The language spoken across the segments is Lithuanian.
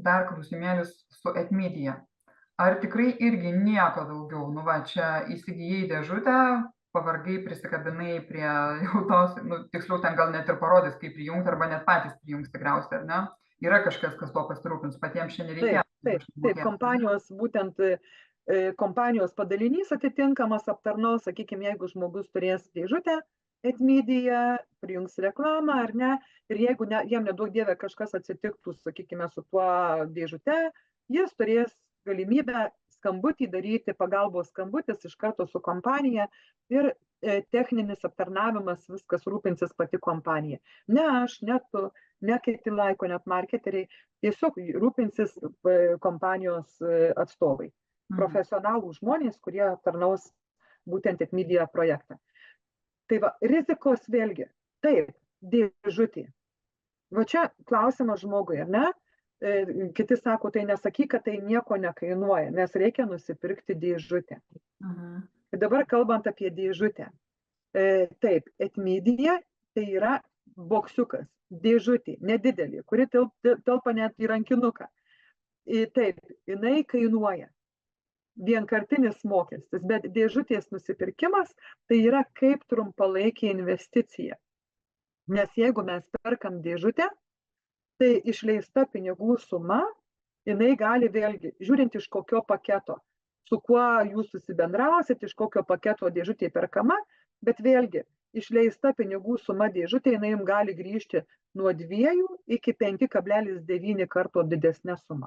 dar klausimėlis su Etmedia. Ar tikrai irgi nieko daugiau? Nu va, čia įsigijai dėžutę, pavargai prisikabinai prie jau tos, nu, tiksliau ten gal net ir parodys, kaip prijungti, arba net patys prijungs tikriausiai, ar ne? Yra kažkas, kas tuo pasirūpins, patiems šiandien reikės. Taip, kompanijos būtent kompanijos padalinys atitinkamas aptarnaus, sakykime, jeigu žmogus turės dėžutę, Etmedia, prijungs reklamą ar ne, ir jeigu jam neduok dievė kažkas atsitiktų, sakykime, su tuo dėžute, jis turės galimybę skambutį daryti, pagalbos skambutis iš karto su kompanija ir techninis aptarnavimas, viskas rūpinsis pati kompanija. Ne aš, ne tu, ne kiti laiko, net marketeriai, tiesiog rūpinsis kompanijos atstovai. Profesionalų žmonės, kurie tarnaus būtent Etmedia projektą. Tai va, rizikos vėlgi, taip, dėžutė. Va čia klausimas žmogui, ar ne? Kiti sako, tai nesakyk, kad tai nieko nekainuoja, nes reikia nusipirkti dėžutę. Dabar kalbant apie dėžutę. Taip, Etmedia tai yra boksiukas, dėžutė, nedidelė, kuri telpa net į rankinuką. Taip, jinai kainuoja. Vienkartinis mokestis, bet dėžutės nusipirkimas tai yra kaip trumpalaikė investicija. Nes jeigu mes perkam dėžutę, tai išleista pinigų suma, jinai gali vėlgi, žiūrint iš kokio paketo, su kuo jūs susibendrausit, iš kokio paketo dėžutė perkama, bet vėlgi išleista pinigų suma dėžutė, jinai jums gali grįžti nuo 2 iki 5,9 karto didesnė suma.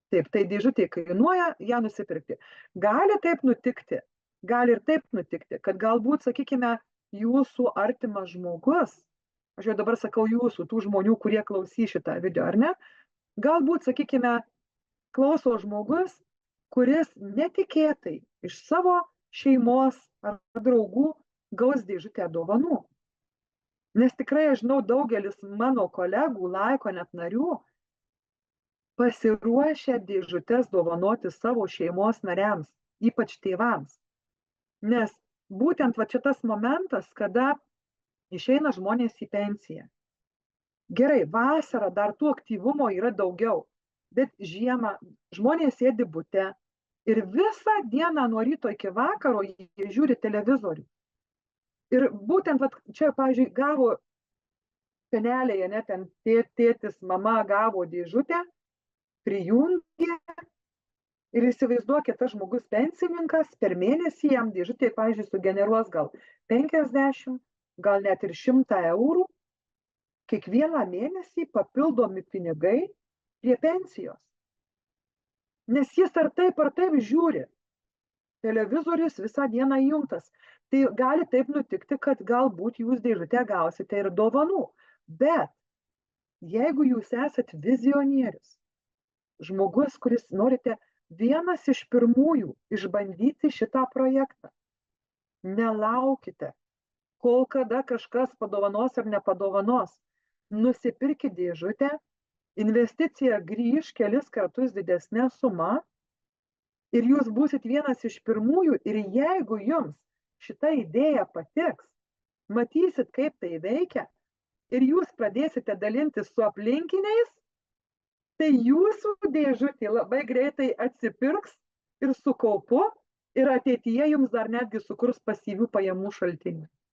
Taip, tai dėžutė kainuoja ją nusipirkti. Gali taip nutikti, gali ir taip nutikti, kad galbūt, sakykime, jūsų artimas žmogus, aš jau dabar sakau jūsų, tų žmonių, kurie klausys šitą video, ar ne? Galbūt, sakykime, klauso žmogus, kuris netikėtai iš savo šeimos ar draugų gaus dėžutę dovanų. Nes tikrai aš žinau, daugelis mano kolegų, laiko net narių, pasiruošę dėžutes dovanoti savo šeimos nariams, ypač tėvams. Nes būtent va čia tas momentas, kada išeina žmonės į pensiją. Gerai, vasarą dar tų aktyvumo yra daugiau, bet žiemą žmonės sėdi bute ir visą dieną nuo ryto iki vakaro jie žiūri televizorių. Ir būtent va čia, pavyzdžiui, gavo senelėje, ne, ten tėtis, mama gavo dėžutę, prijungė ir įsivaizduokit, tas žmogus pensininkas, per mėnesį jam dėžutė, pavyzdžiui, sugeneruos gal 50, gal net ir 100 eurų, kiekvieną mėnesį papildomi pinigai prie pensijos. Nes jis ar taip žiūri, televizorius visą dieną įjungtas. Tai gali taip nutikti, kad galbūt jūs dėžutę gausite ir dovanų. Bet jeigu jūs esat vizionierius, žmogus, kuris norite vienas iš pirmųjų išbandyti šitą projektą, nelaukite, kol kada kažkas padovanos ar nepadovanos. Nusipirkit dėžutę, investicija grįž kelis kartus didesnė suma ir jūs būsit vienas iš pirmųjų ir jeigu jums šita idėja patiks, matysit, kaip tai veikia ir jūs pradėsite dalintis su aplinkiniais, tai jūsų dėžutė labai greitai atsipirks ir su kaupu ir ateityje jums dar netgi sukurs pasyvių pajamų šaltinį.